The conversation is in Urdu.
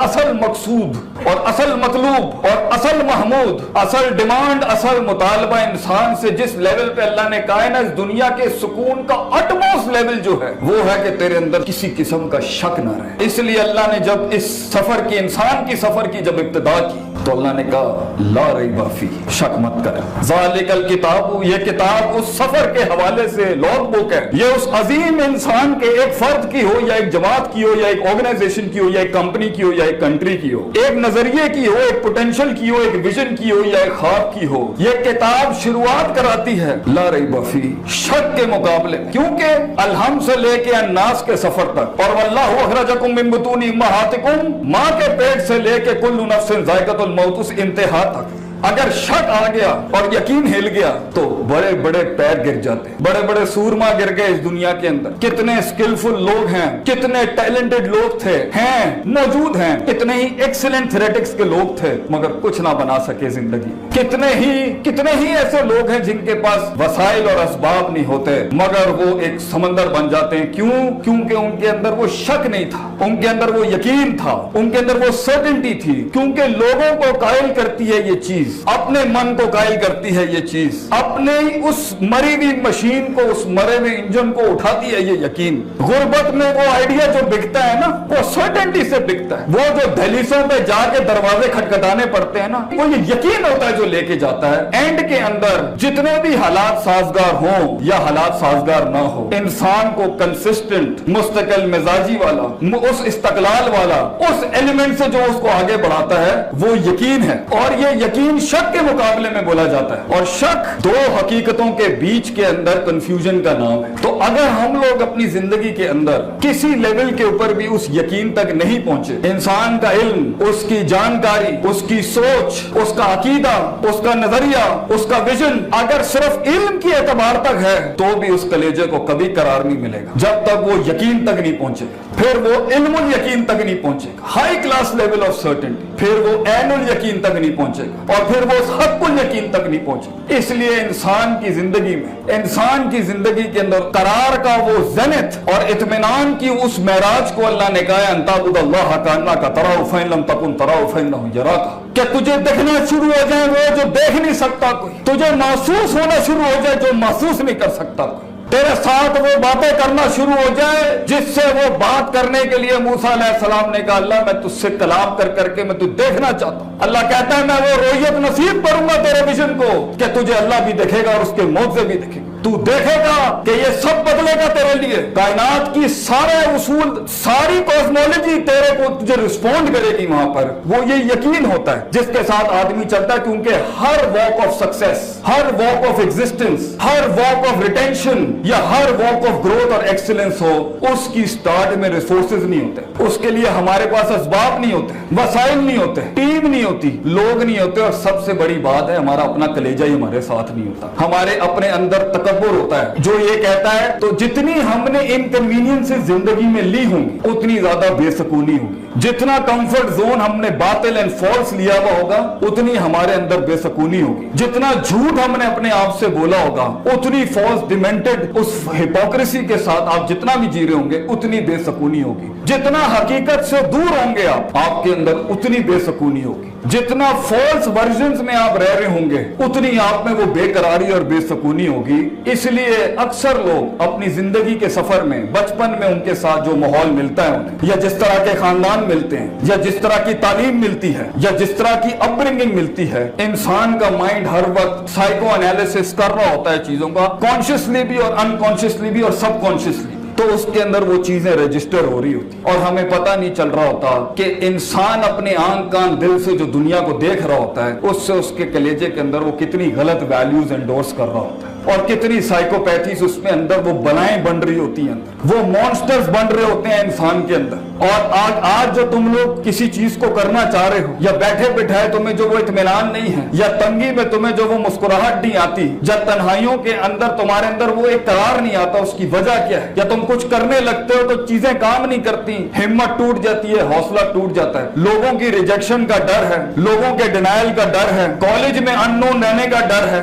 اصل مقصود اور اصل مطلوب اور اصل محمود، اصل ڈیمانڈ، اصل مطالبہ انسان سے جس لیول پہ اللہ نے کہا ہے نا، اس دنیا کے سکون کا اٹموسٹ لیول جو ہے وہ ہے کہ تیرے اندر کسی قسم کا شک نہ رہے۔ اس لیے اللہ نے جب اس سفر کی، انسان کی سفر کی جب ابتدا کی تو اللہ نے کہا لا ریب فیہ، شک مت کر۔ ذالک الکتاب، یہ کتاب اس سفر کے حوالے سے لاگ بک ہے، یہ اس عظیم انسان کے ایک فرد کی ہو یا ایک جماعت کی ہو یا ایک آرگنائزیشن کی ہو یا ایک کمپنی کی ہو یا ایک کنٹری کی ہو، ایک نظریے کی ہو، ایک پوٹینشل کی ہو، ایک ویژن کی ہو یا ایک خواب کی ہو، یہ کتاب شروعات کراتی ہے لا ریب فیہ، شک کے مقابلے، کیونکہ الحمد سے لے کے الناس کے سفر تک، اور واللہ اخرجکم من بطون امہاتکم، ماں کے پیٹ سے لے کے کل نفس ذائقۃ الموت، اس انتہا تک اگر شک آ گیا اور یقین ہل گیا تو بڑے بڑے پیر گر جاتے، بڑے بڑے سورما گر گئے اس دنیا کے اندر۔ کتنے اسکلفل لوگ ہیں، کتنے ٹیلنٹڈ لوگ تھے، ہیں، موجود ہیں، کتنے ہی ایکسلنٹ تھریٹکس کے لوگ تھے مگر کچھ نہ بنا سکے زندگی۔ کتنے ہی ایسے لوگ ہیں جن کے پاس وسائل اور اسباب نہیں ہوتے مگر وہ ایک سمندر بن جاتے ہیں۔ کیونکہ ان کے اندر وہ شک نہیں تھا، ان کے اندر وہ یقین تھا، ان کے اندر وہ سرٹنٹی تھی، کیونکہ لوگوں کو قائل کرتی ہے یہ چیز، اپنے من کو قائل کرتی ہے یہ چیز، اپنے اس مری ہوئی مشین کو، اس مرے ہوئے انجن کو اٹھاتی ہے یہ یقین۔ غربت میں وہ آئیڈیا جو بکتا ہے نا وہ سرٹنٹی سے بکتا ہے، وہ جو دہلیزوں پہ جا کے دروازے کھٹکھٹانے پڑتے ہیں نا وہ یہ یقین ہوتا ہے جو لے کے جاتا ہے۔ اینڈ کے اندر جتنے بھی حالات سازگار ہوں یا حالات سازگار نہ ہو، انسان کو کنسسٹنٹ، مستقل مزاجی والا، اس استقلال والا، اس ایلیمنٹ سے جو اس کو آگے بڑھاتا ہے وہ یقین ہے، اور یہ یقین شک کے مقابلے میں بولا جاتا ہے، اور شک دو حقیقتوں کے بیچ کے اندر کنفیوژن کا نام ہے۔ تو اگر ہم لوگ اپنی زندگی کے اندر کسی لیول کے اوپر بھی اس یقین تک نہیں پہنچے، انسان کا علم، اس کی جانکاری، اس کی سوچ، اس کا عقیدہ، اس کا نظریہ، اس کا ویژن اگر صرف علم کی اعتبار تک ہے تو بھی اس کلیجے کو کبھی قرار نہیں ملے گا جب تک وہ یقین تک نہیں پہنچے گا، پھر وہ علم الیقین تک نہیں پہنچے گا، high class level of certainty, پھر وہ عین الیقین تک نہیں پہنچے گا، اور پھر وہ حق الیقین تک نہیں پہنچے گا۔ اس لیے انسان کی زندگی میں، انسان کی زندگی کے اندر قرار کا وہ زنت اور اطمینان کی اس معراج کو اللہ نے کہا ان تعبد اللہ کانک تراہ فإن لم تکن تراہ فإنہ یراک، کہ تجھے دیکھنا شروع ہو جائے وہ جو دیکھ نہیں سکتا کوئی، تجھے محسوس ہونا شروع ہو جائے جو محسوس نہیں کر سکتا کوئی، تیرے ساتھ وہ باتیں کرنا شروع ہو جائے جس سے وہ بات کرنے کے لیے موسیٰ علیہ السلام نے کہا اللہ میں تجھ سے کلام کر کے میں تجھے دیکھنا چاہتا ہوں۔ اللہ کہتا ہے میں وہ رویت نصیب کروں گا تیرے ویژن کو کہ تجھے اللہ بھی دیکھے گا اور اس کے معجزے بھی دیکھے گا، تو دیکھے گا کہ یہ سب بدلے گا تیرے لیے، کائنات کی سارے اصول، ساری کاسمولوجی تیرے کو تجھے رسپونڈ کرے گی وہاں پر۔ وہ یہ یقین ہوتا ہے جس کے ساتھ آدمی چلتا ہے، کیونکہ ہر واک آف سکسیس، ہر واک آف ایگزسٹنس، ہر واک آف ریٹینشن یا ہر واک آف گروتھ اور ایکسلنس ہو، اس کی سٹارٹ میں ریسورسز نہیں ہوتے، اس کے لیے ہمارے پاس اسباب نہیں ہوتے، وسائل نہیں ہوتے، ٹیم نہیں ہوتی، لوگ نہیں ہوتے، اور سب سے بڑی بات ہے ہمارا اپنا کلیجہ ہی ہمارے ساتھ نہیں ہوتا، ہمارے اپنے اندر تکبر ہوتا ہے جو یہ کہتا ہے تو جتنی ہم نے انکنوینئنس زندگی میں لی ہوں گی اتنی زیادہ بے سکونی ہوگی، جتنا کمفرٹ زون ہم نے باطل اینڈ فالس لیا ہوا ہوگا اتنی ہمارے اندر بے سکونی ہوگی، جتنا جھوٹ ہم نے اپنے آپ سے بولا ہوگا اتنی فالس ڈیمنٹڈ اس ہپوکریسی کے ساتھ آپ جتنا بھی جی رہے ہوں گے اتنی بے سکونی ہوگی، جتنا حقیقت سے دور ہوں گے آپ کے اندر اتنی بے سکونی ہوگی، جتنا فالس ورژنز میں آپ رہ رہے ہوں گے اتنی آپ میں وہ بے قراری اور بے سکونی ہوگی۔ اس لیے اکثر لوگ اپنی زندگی کے سفر میں بچپن میں ان کے ساتھ جو ماحول ملتا ہے انہیں، یا جس طرح کے خاندان ملتے ہیں، یا جس طرح کی تعلیم ملتی ہے، یا جس طرح کی اپ برنگنگ ملتی ہے، انسان کا مائنڈ ہر وقت سائیکو انالیسس کر رہا ہوتا ہے چیزوں کا، کانشیسلی بھی اور انکانشیسلی بھی اور سب کانشیسلی، تو اس کے اندر وہ چیزیں رجسٹر ہو رہی ہوتی اور ہمیں پتہ نہیں چل رہا ہوتا کہ انسان اپنے آنکھ کان دل سے جو دنیا کو دیکھ رہا ہوتا ہے اس سے اس کے کلیجے کے اندر وہ کتنی غلط ویلیوز انڈورس کر رہا ہوتا ہے، اور کتنی سائیکوپیتھیز اس میں اندر وہ بلائیں بن رہی ہوتی ہیں، اندر وہ مونسٹرز بن رہے ہوتے ہیں انسان کے اندر۔ اور آج جو تم لوگ کسی چیز کو کرنا چاہ رہے ہو، یا بیٹھے بٹھائے تمہیں جو وہ اطمینان نہیں ہے، یا تنگی میں تمہیں جو وہ مسکراہٹ نہیں آتی، یا تنہائیوں کے اندر تمہارے اندر وہ ایک قرار نہیں آتا، اس کی وجہ کیا ہے؟ یا تم کچھ کرنے لگتے ہو تو چیزیں کام نہیں کرتی، ہمت ٹوٹ جاتی ہے، حوصلہ ٹوٹ جاتا ہے، لوگوں کی ریجیکشن کا ڈر ہے، لوگوں کے ڈینائل کا ڈر ہے، کالج میں ان نون رہنے کا ڈر ہے،